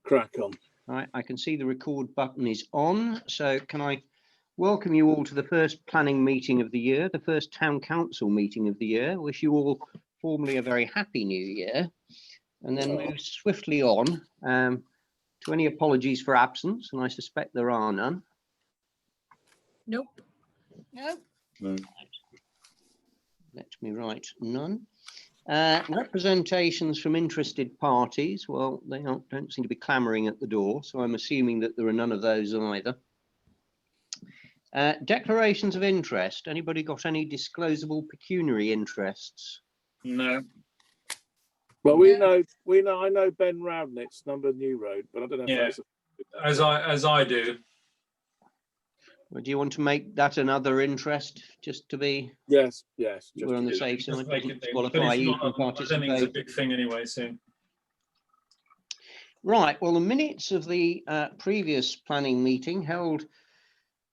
Crack on. Right, I can see the record button is on. So can I welcome you all to the first planning meeting of the year, the first town council meeting of the year. Wish you all formally a very happy new year, and then move swiftly on to any apologies for absence, and I suspect there are none. Nope. Nope. No. Let me write none. Representations from interested parties. Well, they don't seem to be clamouring at the door, so I'm assuming that there are none of those either. Declarations of interest. Anybody got any disclosable pecuniary interests? No. Well, I know Ben Roudnick's number New Road, but I don't know if that's As I do. Or do you want to make that another interest, just to be? Yes. We're on the safe Just side. make Doesn't it big, qualify but it's you not, from I don't think it's a participating. big thing anyway. So. Right. Well, the minutes of the previous planning meeting held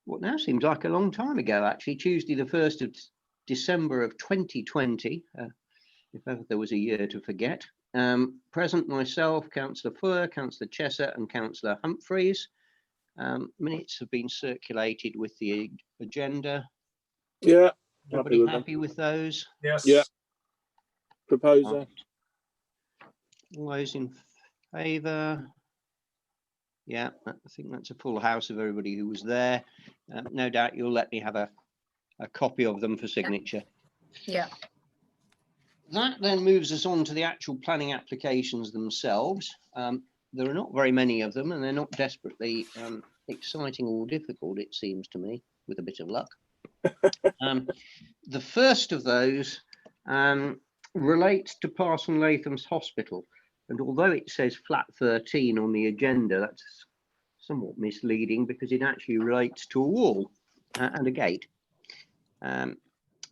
what now seems like a long time ago, actually, Tuesday, the 1st of December of 2020, if ever there was a year to forget. Present myself, Councillor Fuller, Councillor Chesser and Councillor Humphreys. Minutes have been circulated with the agenda. Yeah. Everybody happy with those? Yes. Yeah. Proposer. Right. All those in favour? Yeah, I think that's a full house of everybody who was there. No doubt you'll let me have a copy of them for signature. Yeah. That then moves us on to the actual planning applications themselves. There are not very many of them, and they're not desperately exciting or difficult, it seems to me, with a bit of luck. The first of those relates to Parson Latham's hospital. And although it says flat 13 on the agenda, that's somewhat misleading because it actually relates to a wall and a gate.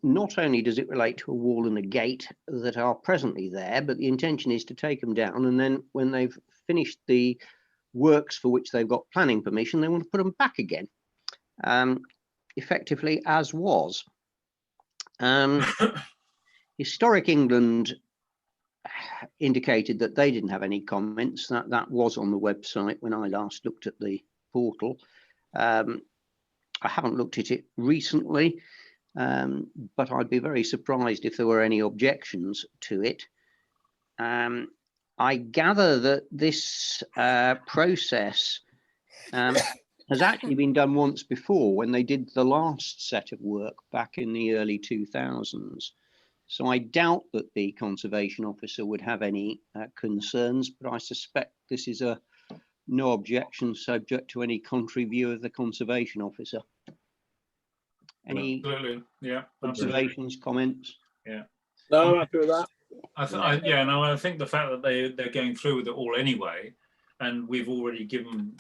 Not only does it relate to a wall and a gate that are presently there, but the intention is to take them down, and then when they've finished the works for which they've got planning permission, they want to put them back again, effectively as was. Historic England indicated that they didn't have any comments. That was on the website when I last looked at the portal. I haven't looked at it recently, but I'd be very surprised if there were any objections to it. I gather that this process has actually been done once before when they did the last set of work back in the early 2000s. So I doubt that the conservation officer would have any concerns, but I suspect this is a no objection subject to any contrary view of the conservation officer. Any observations, comments? Yeah. No, I'm happy with that. I think the fact that they're going through with it all anyway, and we've already given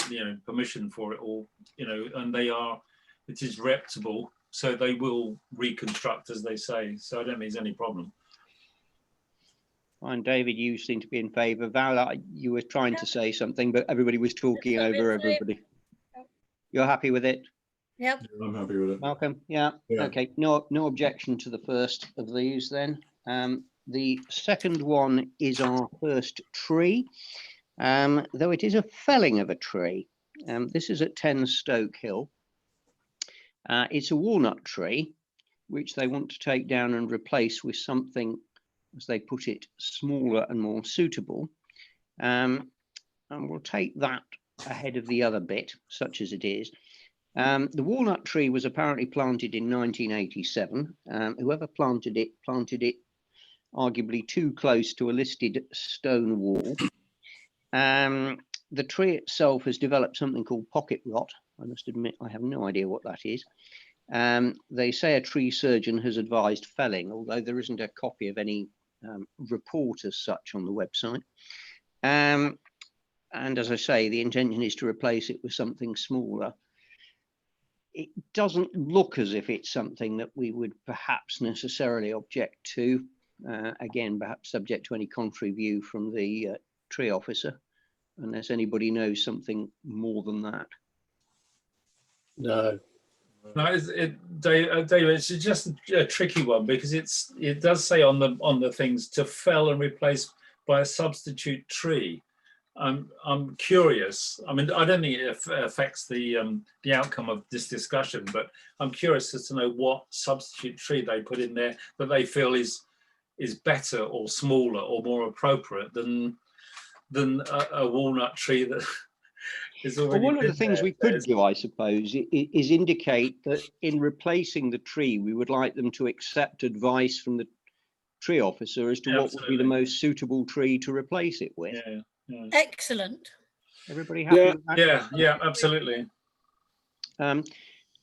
permission for it all, and it is reputable. So they will reconstruct, as they say. So I don't think there's any problem. And David, you seem to be in favour. Val, you were trying to say something, but everybody was talking over everybody. You're happy with it? Yep. I'm happy with it. Malcolm? Yeah. Okay. No objection to the first of these then. The second one is our first tree, though it is a felling of a tree. This is at 10 Stoke Hill. It's a walnut tree, which they want to take down and replace with something, as they put it, smaller and more suitable. And we'll take that ahead of the other bit, such as it is. The walnut tree was apparently planted in 1987. Whoever planted it arguably too close to a listed stone wall. The tree itself has developed something called pocket rot. I must admit, I have no idea what that is. They say a tree surgeon has advised felling, although there isn't a copy of any report as such on the website. And as I say, the intention is to replace it with something smaller. It doesn't look as if it's something that we would perhaps necessarily object to. Again, perhaps subject to any contrary view from the tree officer, unless anybody knows something more than that. No. No, David, it's just a tricky one because it does say on the things to fell and replace by a substitute tree. I'm curious. I mean, I don't think it affects the outcome of this discussion, but I'm curious as to know what substitute tree they put in there that they feel is better or smaller or more appropriate than a walnut tree that is already. Well, one of the things there. we could do, I suppose, is indicate that in replacing the tree, we would like them to accept advice from the tree officer as to what would be the most suitable tree to replace it with. Yeah, yeah. Excellent. Everybody happy with that? Yeah, absolutely.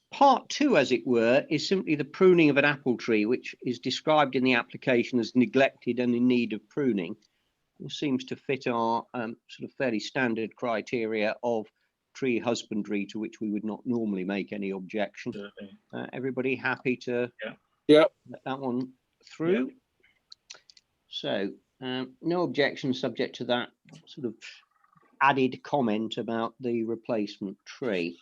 Part 2, as it were, is simply the pruning of an apple tree, which is described in the application as neglected and in need of pruning. It seems to fit our sort of fairly standard criteria of tree husbandry, to which we would not normally make any objection. Everybody happy to let that one through? So no objection, subject to that sort of added comment about the replacement tree.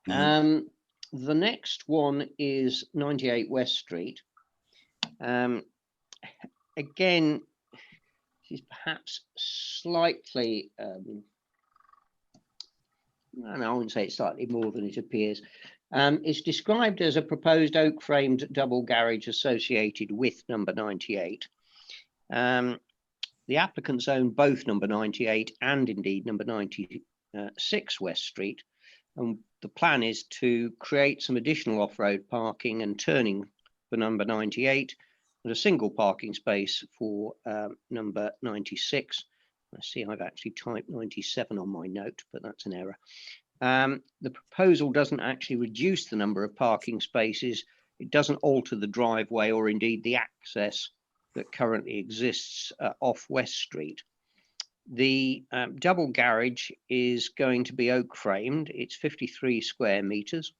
The next one is 98 West Street. Again, this is perhaps slightly, I wouldn't say it's slightly more than it appears. It's described as a proposed oak-framed double garage associated with number 98. The applicants own both number 98 and indeed number 96 West Street. And the plan is to create some additional off-road parking and turning for number 98 and a single parking space for number 96. I see I've actually typed 97 on my note, but that's an error. The proposal doesn't actually reduce the number of parking spaces. It doesn't alter the driveway or indeed the access that currently exists off West Street. The double garage is going to be oak framed. It's 53 square meters,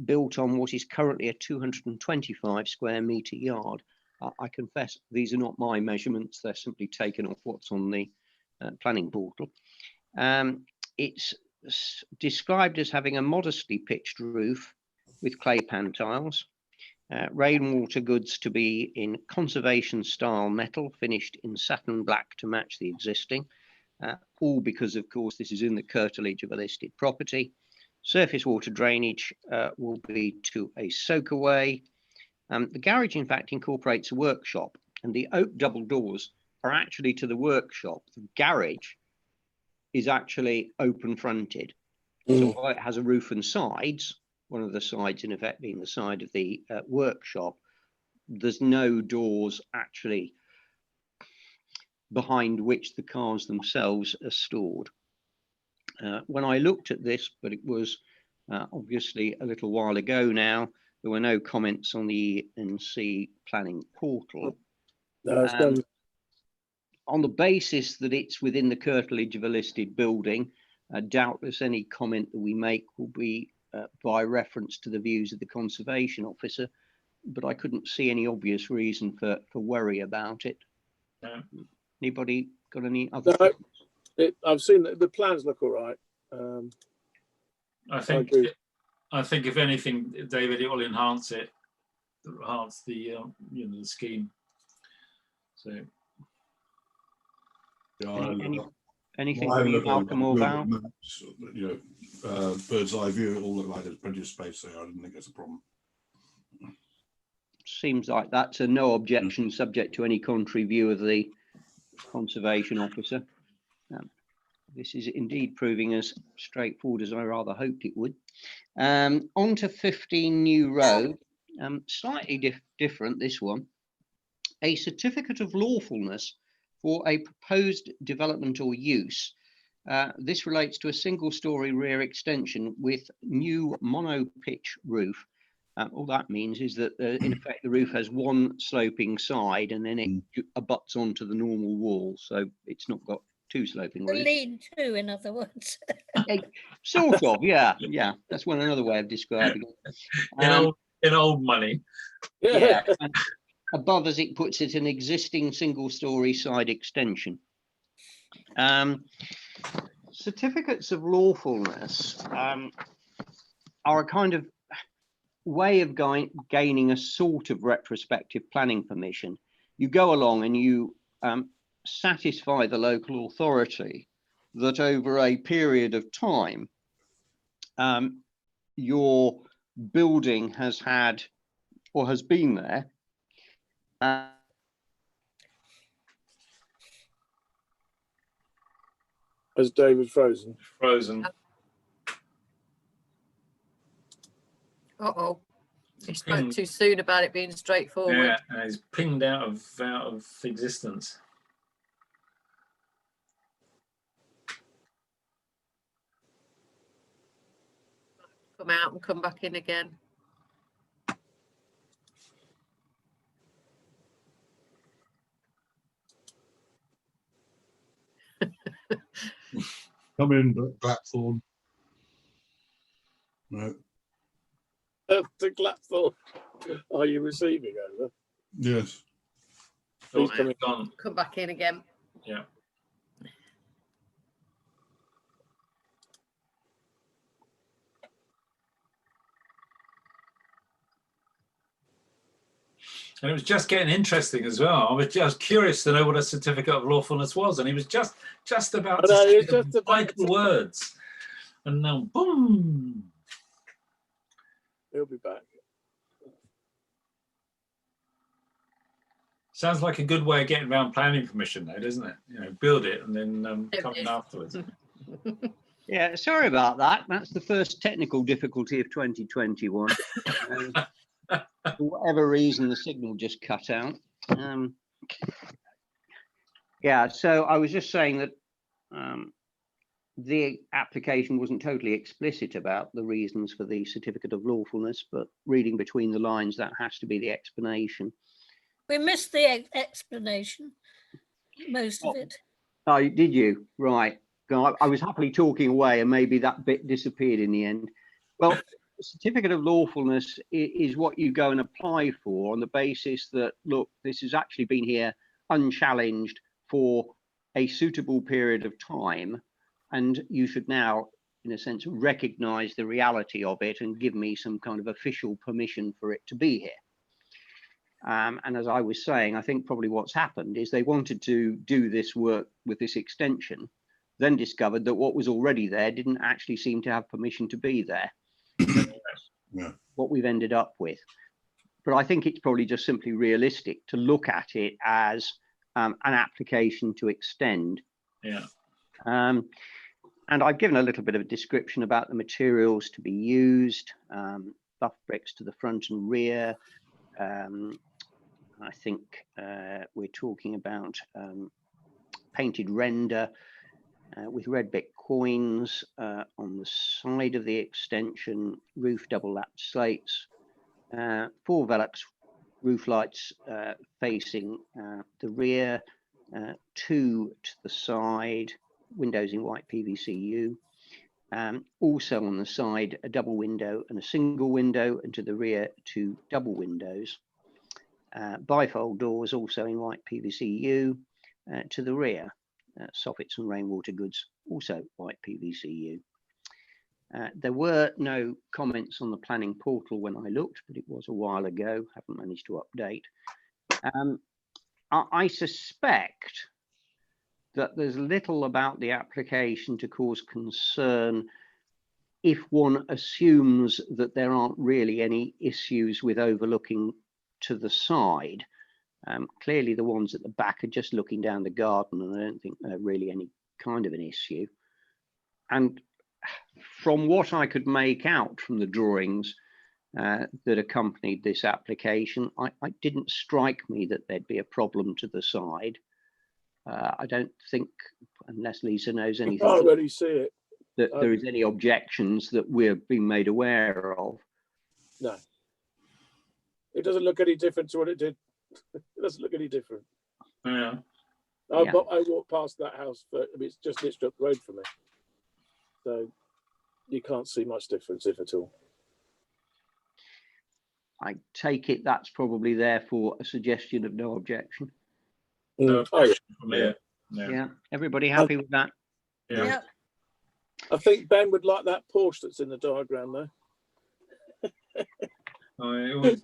built on what is currently a 225 square meter yard. I confess these are not my measurements. They're simply taken off what's on the planning portal. It's described as having a modestly pitched roof with clay pan tiles. Rainwater goods to be in conservation style metal finished in satin black to match the existing, all because of course this is in the curtilage of a listed property. Surface water drainage will be to a soakaway. The garage in fact incorporates a workshop, and the oak double doors are actually to the workshop. The garage is actually open fronted, so it has a roof and sides, one of the sides in effect being the side of the workshop. There's no doors actually behind which the cars themselves are stored. When I looked at this, but it was obviously a little while ago now, there were no comments on the E&C planning portal. On the basis that it's within the curtilage of a listed building, doubtless any comment that we make will be by reference to the views of the conservation officer, but I couldn't see any obvious reason for worry about it. Anybody got any other? No, I've seen the plans look all right. I think if anything, David, it will enhance the the scheme. So anything from you, Malcolm or Val? Bird's eye view, it all looked like there's plenty of space there. I didn't think it's a problem. Seems like that's a no objection, subject to any contrary view of the conservation officer. This is indeed proving as straightforward as I rather hoped it would. On to 15 New Road, slightly different this one. A certificate of lawfulness for a proposed development or use. This relates to a single-story rear extension with new mono-pitch roof. All that means is that in effect the roof has one sloping side and then it abuts onto the normal wall, so it's not got two sloping roofs. Lean-to, in other words. Sort of, yeah. That's another way of describing it. In old money. Yeah. Above, as it puts it, an existing single-story side extension. Certificates of lawfulness are a kind of way of gaining a sort of retrospective planning permission. You go along and you satisfy the local authority that over a period of time, your building has had or has been there. As David frozen. Frozen. Uh-oh. You spoke too soon about it being straightforward. Yeah, and it's pinged out of existence. Come out and come back in again. Come in, Glaphorn. No. To Glaphorn. Are you receiving over? Yes. He's Oh, coming. gone. Come back in again. Yeah. And it was just getting interesting as well. I was just curious to know what a certificate of lawfulness was, and he was just about to say the vital words, and now boom. He'll be back. Sounds like a good way of getting around planning permission, though, doesn't it? You know, build it and then come in afterwards. Yeah, sorry about that. That's the first technical difficulty of 2021. For whatever reason, the signal just cut out. Yeah, so I was just saying that the application wasn't totally explicit about the reasons for the certificate of lawfulness, but reading between the lines, that has to be the explanation. We missed the explanation, most of it. Oh, did you? Right. I was happily talking away and maybe that bit disappeared in the end. Well, the certificate of lawfulness is what you go and apply for on the basis that, look, this has actually been here unchallenged for a suitable period of time, and you should now, in a sense, recognize the reality of it and give me some kind of official permission for it to be here. And as I was saying, I think probably what's happened is they wanted to do this work with this extension, then discovered that what was already there didn't actually seem to have permission to be there. Yeah. What we've ended up with. But I think it's probably just simply realistic to look at it as an application to extend. Yeah. And I've given a little bit of a description about the materials to be used, buff bricks to the front and rear. I think we're talking about painted render with red brick coins on the side of the extension, roof double lapped slates, 4 Velux roof lights facing the rear, 2 to the side, windows in white PVCU. Also on the side, a double window and a single window, and to the rear, 2 double windows. Bifold doors also in white PVCU. To the rear, soffits and rainwater goods, also white PVCU. There were no comments on the planning portal when I looked, but it was a while ago, haven't managed to update. I suspect that there's little about the application to cause concern if one assumes that there aren't really any issues with overlooking to the side. Clearly the ones at the back are just looking down the garden, and I don't think they're really any kind of an issue. And from what I could make out from the drawings that accompanied this application, it didn't strike me that there'd be a problem to the side. I don't think, unless Lisa knows anything, I can't really see it. That there is any objections that we're being made aware of. No. It doesn't look any different to what it did. It doesn't look any different. Yeah. I walked past that house, but it's just literally up the road from me. So you can't see much difference, if at all. I take it that's probably therefore a suggestion of no objection. No objection from here. Yeah. Everybody happy with that? Yeah. Yep. I think Ben would like that Porsche that's in the diagram, though. It was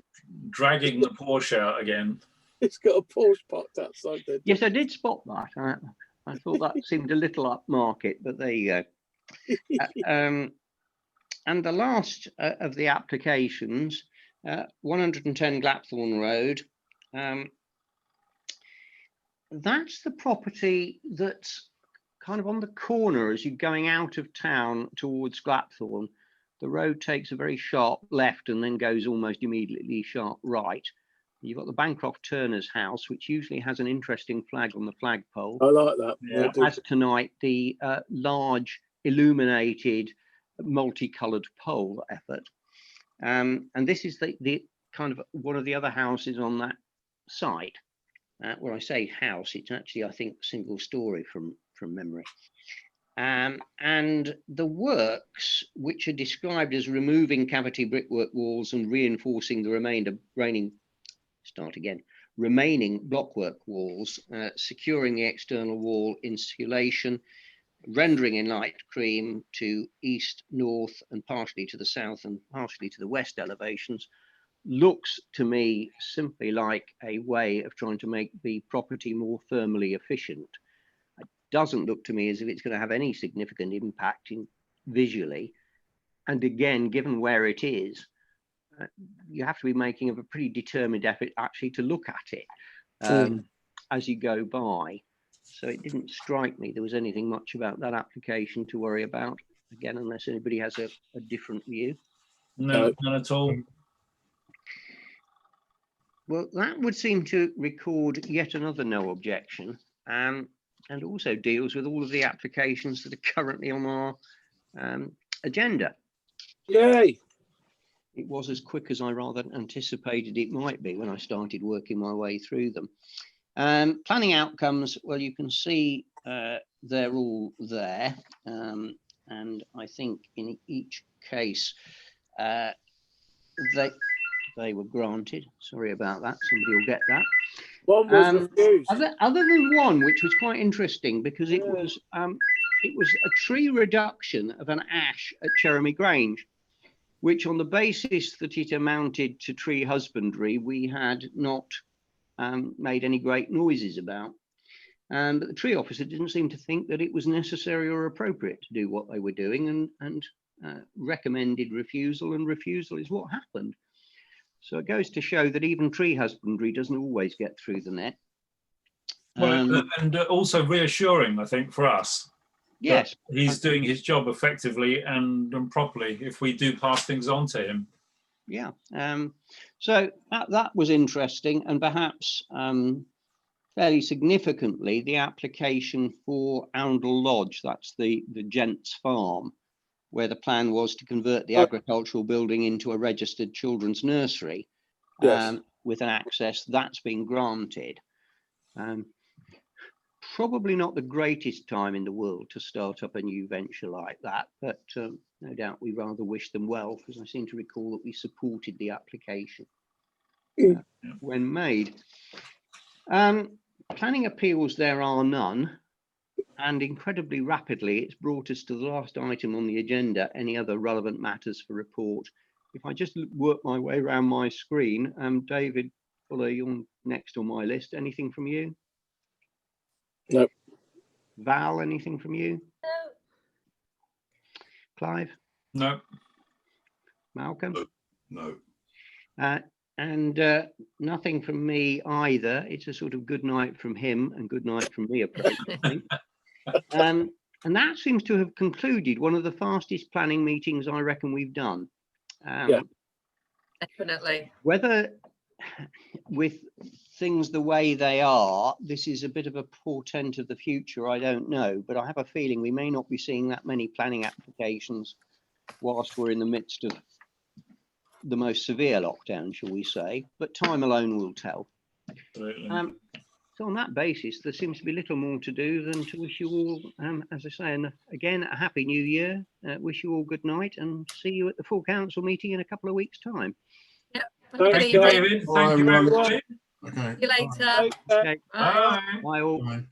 dragging the Porsche out again. It's got a Porsche parked outside there. Yes, I did spot that. I thought that seemed a little upmarket, but there you go. And the last of the applications, 110 Glaphorn Road. That's the property that's kind of on the corner as you're going out of town towards Glaphorn. The road takes a very sharp left and then goes almost immediately sharp right. You've got the Bancroft Turner's house, which usually has an interesting flag on the flagpole. I like that. Yeah. I As tonight, the large illuminated multicoloured pole effort. And this is the kind of one of the other houses on that site. When I say house, it's actually, I think, single story from memory. And the works, which are described as removing cavity brickwork walls and reinforcing the remaining blockwork walls, securing the external wall insulation, rendering in light cream to east, north, and partially to the south and partially to the west elevations, looks to me simply like a way of trying to make the property more thermally efficient. It doesn't look to me as if it's going to have any significant impact visually. And again, given where it is, you have to be making a pretty determined effort actually to look at it as you go by. So it didn't strike me there was anything much about that application to worry about, again, unless anybody has a different view. No, none at all. Well, that would seem to record yet another no objection, and also deals with all of the applications that are currently on our agenda. Yay! It was as quick as I rather anticipated it might be when I started working my way through them. Planning outcomes, well, you can see they're all there, and I think in each case they were granted. Sorry about that. Somebody will get that. One was refused. Other than one, which was quite interesting because it was a tree reduction of an ash at Cheremy Grange, which on the basis that it amounted to tree husbandry, we had not made any great noises about. But the tree officer didn't seem to think that it was necessary or appropriate to do what they were doing and recommended refusal, and refusal is what happened. So it goes to show that even tree husbandry doesn't always get through the net. Well, and also reassuring, I think, for us. Yes. He's doing his job effectively and properly if we do pass things on to him. Yeah. So that was interesting, and perhaps fairly significantly, the application for Andal Lodge, that's the gents' farm, where the plan was to convert the agricultural building into a registered children's nursery, with an access that's been granted. Probably not the greatest time in the world to start up a new venture like that, but no doubt we rather wish them well, because I seem to recall that we supported the application when made. Planning appeals, there are none. And incredibly rapidly, it's brought us to the last item on the agenda, any other relevant matters for report. If I just work my way around my screen, David Fuller, you're next on my list. Anything from you? No. Val, anything from you? No. Clive? No. Malcolm? No. And nothing from me either. It's a sort of good night from him and good night from me approach, I think. And that seems to have concluded one of the fastest planning meetings I reckon we've done. Definitely. Whether with things the way they are, this is a bit of a portent of the future, I don't know, but I have a feeling we may not be seeing that many planning applications whilst we're in the midst of the most severe lockdown, shall we say, but time alone will tell. Absolutely. So on that basis, there seems to be little more to do than to wish you all, as I say, and again, a happy new year. Wish you all good night and see you at the full council meeting in a couple of weeks' time. Yep. Thank Thank you, David. Thank you very much. Okay. See you later. Okay. Bye. Bye all. Bye.